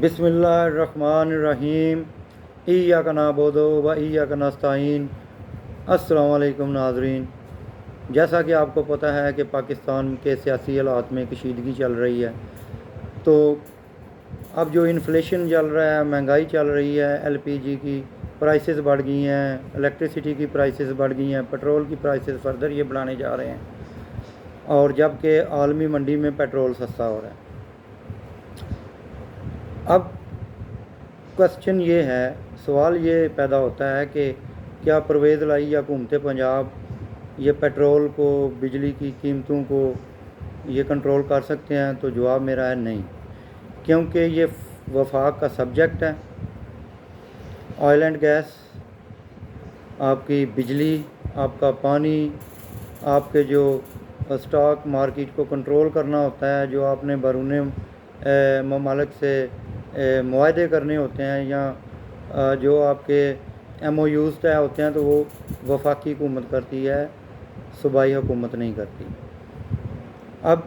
बिस्मिल्लाहिर्रहमानिर्रहीम। इय्याका नअबुदु व इय्याका नस्तईन। अस्सलामु अलैकुम नाज़रीन। जैसा कि आपको पता है कि पाकिस्तान के सियासी हालात में कशीदगी चल रही है, तो अब जो इन्फ्लेशन चल रहा है, महंगाई चल रही है, एलपीजी की प्राइसेस बढ़ गई हैं, इलेक्ट्रिसिटी की प्राइसेस बढ़ गई हैं, पेट्रोल की प्राइसेस फर्दर ये बढ़ाने जा रहे हैं, और जबकि आलमी मंडी में पेट्रोल सस्ता हो रहा है। अब क्वेश्चन ये है, सवाल ये पैदा होता है कि क्या परवेज़ लाई या हुकूमत पंजाब ये पेट्रोल को, बिजली की कीमतों को ये कंट्रोल कर सकते हैं? तो जवाब मेरा है नहीं, क्योंकि ये वफाक का सब्जेक्ट है। ऑयल एंड गैस, आपकी बिजली, आपका पानी, आपके जो स्टॉक मार्केट को कंट्रोल करना होता है, जो आपने बैरून ममालिक से मुआहदे करने होते हैं, या जो आपके MOUs तय होते हैं, तो वो वफाकी हुकूमत करती है, सूबाई हुकूमत नहीं करती। अब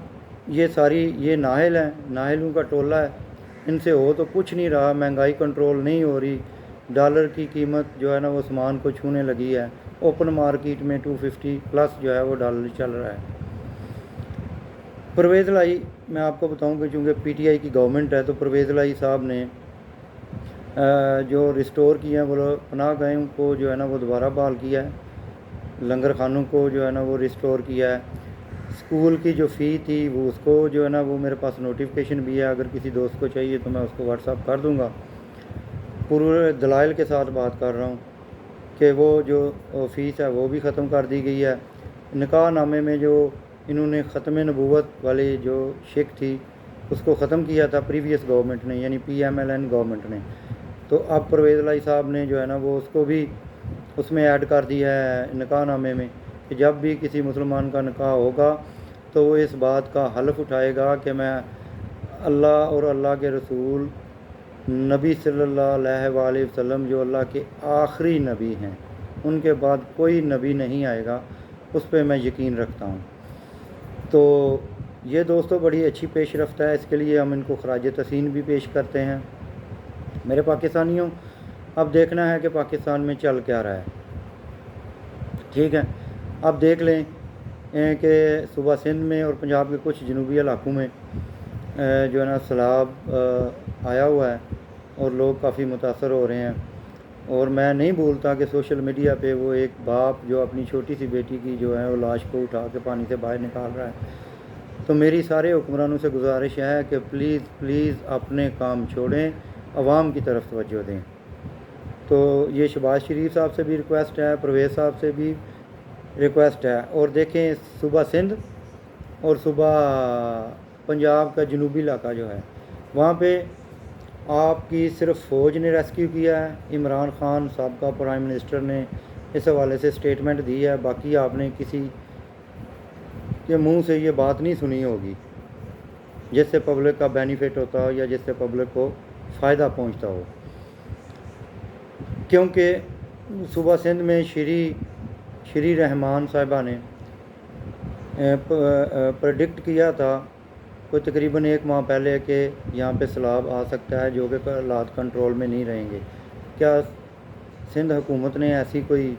ये सारी ये नाहल हैं, नाहलों का टोला है, इनसे हो तो कुछ नहीं रहा। महंगाई कंट्रोल नहीं हो रही, डॉलर की कीमत जो है ना वो आसमान को छूने लगी है। ओपन मार्केट में 250 प्लस जो है वो डॉलर चल रहा है। परवेज़ लाई, मैं आपको बताऊं कि चूँकि PTI की गवर्नमेंट है, तो परवेज़ लाई साहब ने जो रिस्टोर किया है वो पनाह गाहों को जो है ना वो दोबारा बहाल किया है, लंगर खानों को जो है ना वो रिस्टोर किया है, स्कूल की जो फ़ी थी वो उसको जो है ना वो मेरे पास नोटिफिकेशन भी है, अगर किसी दोस्त को चाहिए तो मैं उसको व्हाट्सअप कर दूंगा। पूरे दलाइल के साथ बात कर रहा हूँ कि वो जो फ़ीस है वो भी ख़त्म कर दी गई है। निकाह नामे में जो इन्होंने ख़त्म नबूवत वाली जो शिक थी उसको ख़त्म किया था प्रीवियस गवर्नमेंट ने, यानी PMLN गवर्नमेंट ने, तो अब परवेज़ लाई साहब ने जो है ना वो उसको भी उसमें ऐड कर दिया है निकाह नामे में, कि जब भी किसी मुसलमान का निकाह होगा तो वो इस बात का हल्फ उठाएगा कि मैं अल्लाह और अल्लाह के रसूल नबी सल्लल्लाहु अलैहि वसल्लम जो अल्लाह के आखिरी नबी हैं, उनके बाद कोई नबी नहीं आएगा, उस पर मैं यकीन रखता हूँ। तो ये दोस्तों बड़ी अच्छी पेश रफ्त है, इसके लिए हम इनको खराज तहसीन भी पेश करते हैं। मेरे पाकिस्तानियों, अब देखना है कि पाकिस्तान में चल क्या रहा है। ठीक है, अब देख लें कि सूबा सिंध में और पंजाब के कुछ जनूबी इलाकों में जो है ना सैलाब आया हुआ है और लोग काफ़ी मुतासर हो रहे हैं। और मैं नहीं भूलता कि सोशल मीडिया पे वो एक बाप जो अपनी छोटी सी बेटी की जो है वो लाश को उठा के पानी से बाहर निकाल रहा है। तो मेरी सारे हुक्मरानों से गुजारिश है कि प्लीज़ अपने काम छोड़ें, आवाम की तरफ तवज्जो दें। तो ये शहबाज शरीफ साहब से भी रिक्वेस्ट है, परवेज़ साहब से भी रिक्वेस्ट है। और देखें, सूबा सिंध और सूबा पंजाब का जनूबी इलाका जो है, वहाँ पे आपकी सिर्फ फ़ौज ने रेस्क्यू किया है। इमरान खान साबका प्राइम मिनिस्टर ने इस हवाले से स्टेटमेंट दी है, बाकी आपने किसी के मुंह से ये बात नहीं सुनी होगी जिससे पब्लिक का बेनिफिट होता हो या जिससे पब्लिक को फ़ायदा पहुंचता हो। क्योंकि सूबा सिंध में श्री रहमान साहिबा ने प्रेडिक्ट किया था कोई तकरीबन 1 माह पहले कि यहाँ पे सैलाब आ सकता है, जो कि हालात कंट्रोल में नहीं रहेंगे। क्या सिंध हुकूमत ने ऐसी कोई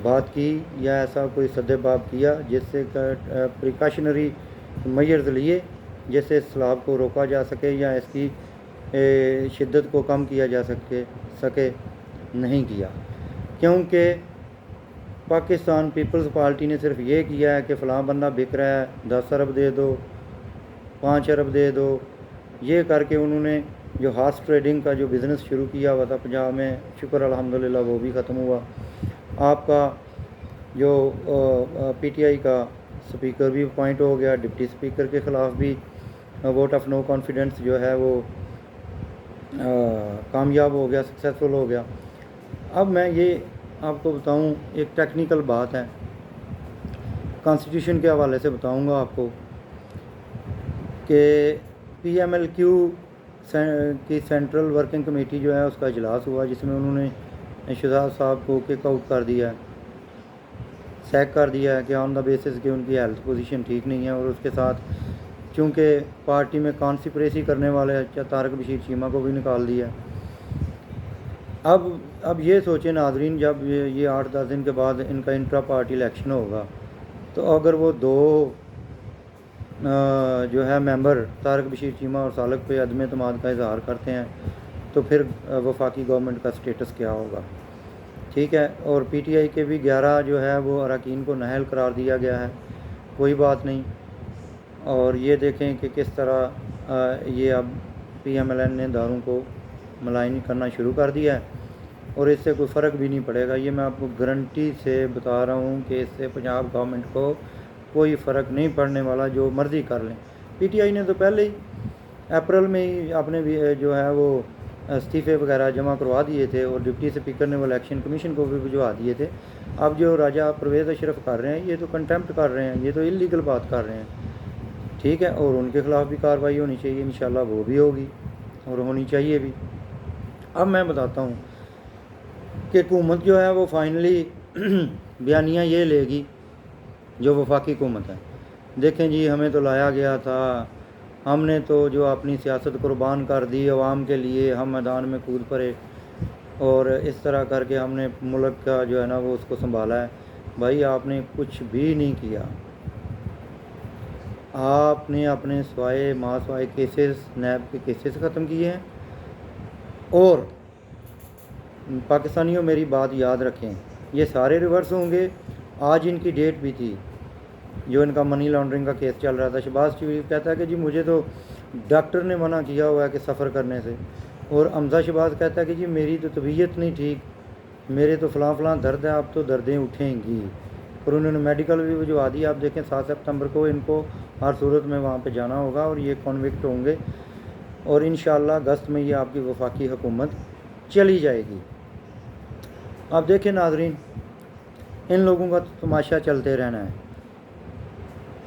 बात की या ऐसा कोई सद्देबाब किया जिससे प्रिकॉशनरी मेजर्स लिए जिससे सैलाब को रोका जा सके या इसकी शिद्दत को कम किया जा सके? नहीं किया, क्योंकि पाकिस्तान पीपल्स पार्टी ने सिर्फ ये किया है कि फ़लाँ बंदा बिक रहा है, 10 अरब दे दो, 5 अरब दे दो। ये करके उन्होंने जो हॉर्स ट्रेडिंग का जो बिज़नेस शुरू किया हुआ था पंजाब में, शुक्र अल्हम्दुलिल्लाह वो भी ख़त्म हुआ। आपका जो PTI का स्पीकर भी अपॉइंट हो गया, डिप्टी स्पीकर के ख़िलाफ़ भी वोट ऑफ नो कॉन्फिडेंस जो है वो कामयाब हो गया, सक्सेसफुल हो गया। अब मैं ये आपको बताऊं, एक टेक्निकल बात है, कॉन्स्टिट्यूशन के हवाले से बताऊंगा आपको कि PMLQ की सेंट्रल वर्किंग कमेटी जो है उसका इजलास हुआ, जिसमें उन्होंने शहजाद साहब को किक आउट कर दिया है, सैक कर दिया है कि ऑन द बेसिस कि उनकी हेल्थ पोजीशन ठीक नहीं है, और उसके साथ چونکہ پارٹی میں کانسپریسی کرنے والے طارق بشیر چیمہ کو بھی نکال دیا. اب یہ سوچیں ناظرین، جب یہ 8-10 دن کے بعد ان کا انٹرا پارٹی الیکشن ہوگا تو اگر وہ 2 جو ہے ممبر طارق بشیر چیمہ اور سالک پہ عدم اعتماد کا اظہار کرتے ہیں تو پھر وفاقی گورنمنٹ کا سٹیٹس کیا ہوگا. ٹھیک ہے. اور پی ٹی آئی کے بھی 11 جو ہے وہ اراکین کو نااہل قرار دیا گیا ہے. کوئی بات نہیں. اور یہ دیکھیں کہ کس طرح یہ اب پی ایم ایل این نے داروں کو ملائن کرنا شروع کر دیا ہے اور اس سے کوئی فرق بھی نہیں پڑے گا. یہ میں آپ کو گارنٹی سے بتا رہا ہوں کہ اس سے پنجاب گورنمنٹ کو کوئی فرق نہیں پڑنے والا، جو مرضی کر لیں. پی ٹی آئی نے تو پہلے ہی اپریل میں ہی اپنے جو ہے وہ استعفے وغیرہ جمع کروا دیے تھے اور ڈپٹی اسپیکر نے وہ الیکشن کمیشن کو بھی بھجوا دیے تھے. اب جو راجہ پرویز اشرف کر رہے ہیں یہ تو کنٹمپٹ کر رہے ہیں، یہ تو اللیگل بات کر رہے ہیں. ٹھیک ہے. اور ان کے خلاف بھی کارروائی ہونی چاہیے، انشاءاللہ وہ بھی ہوگی اور ہونی چاہیے بھی. اب میں بتاتا ہوں کہ حکومت جو ہے وہ فائنلی بیانیہ یہ لے گی جو وفاقی حکومت ہے. دیکھیں جی، ہمیں تو لایا گیا تھا، ہم نے تو جو اپنی سیاست قربان کر دی عوام کے لیے، ہم میدان میں کود پڑے اور اس طرح کر کے ہم نے ملک کا جو ہے نا وہ اس کو سنبھالا ہے. بھائی آپ نے کچھ بھی نہیں کیا. آپ نے اپنے سوائے کیسز، نیب کے کیسز ختم کیے ہیں. اور پاکستانیوں میری بات یاد رکھیں، یہ سارے ریورس ہوں گے. آج ان کی ڈیٹ بھی تھی جو ان کا منی لانڈرنگ کا کیس چل رہا تھا. شہباز شریف کہتا ہے کہ جی مجھے تو ڈاکٹر نے منع کیا ہوا ہے کہ سفر کرنے سے، اور حمزہ شہباز کہتا ہے کہ جی میری تو طبیعت نہیں ٹھیک، میرے تو فلاں درد ہے، اب تو دردیں اٹھیں گی. اور انہوں نے میڈیکل بھی بھجوا دیا. آپ دیکھیں 7 سپتمبر کو ان کو ہر صورت میں وہاں پہ جانا ہوگا اور یہ کنوکٹ ہوں گے اور انشاءاللہ اگست میں یہ آپ کی وفاقی حکومت چلی جائے گی. آپ دیکھیں ناظرین، ان لوگوں کا تماشا چلتے رہنا ہے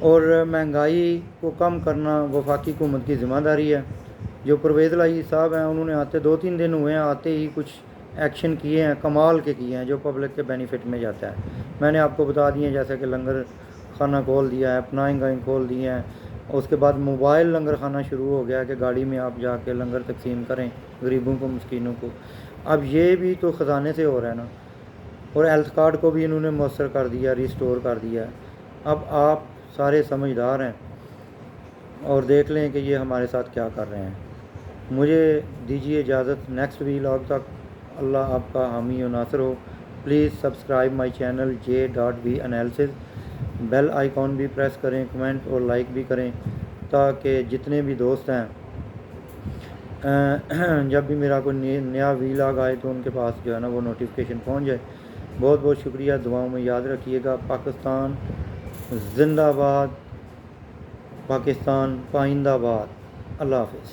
اور مہنگائی کو کم کرنا وفاقی حکومت کی ذمہ داری ہے. جو پرویز الہی صاحب ہیں انہوں نے آتے 2-3 دن ہوئے ہیں، آتے ہی کچھ ایکشن کیے ہیں، کمال کے کیے ہیں جو پبلک کے بینیفٹ میں جاتا ہے. میں نے آپ کو بتا دیے جیسے کہ لنگر خانہ کھول دیا ہے، پناہیں گاہیں کھول دی ہیں. اس کے بعد موبائل لنگر خانہ شروع ہو گیا کہ گاڑی میں آپ جا کے لنگر تقسیم کریں غریبوں کو، مسکینوں کو. اب یہ بھی تو خزانے سے ہو رہا ہے نا. اور ہیلتھ کارڈ کو بھی انہوں نے مؤثر کر دیا، ریسٹور کر دیا. اب آپ سارے سمجھدار ہیں اور دیکھ لیں کہ یہ ہمارے ساتھ کیا کر رہے ہیں. مجھے دیجیے اجازت، نیکسٹ ویلاگ تک اللہ آپ کا حامی و ناصر ہو. Please subscribe my channel J.B analysis. Bell icon بھی پریس کریں، کمنٹ اور لائک بھی کریں تاکہ جتنے بھی دوست ہیں جب بھی میرا کوئی نیا ویلاگ آئے تو ان کے پاس جو ہے نا وہ نوٹیفیکیشن پہنچ جائے. بہت بہت شکریہ. دعاؤں میں یاد رکھیے گا. پاکستان زندہ باد، پاکستان پائندہ باد. اللہ حافظ.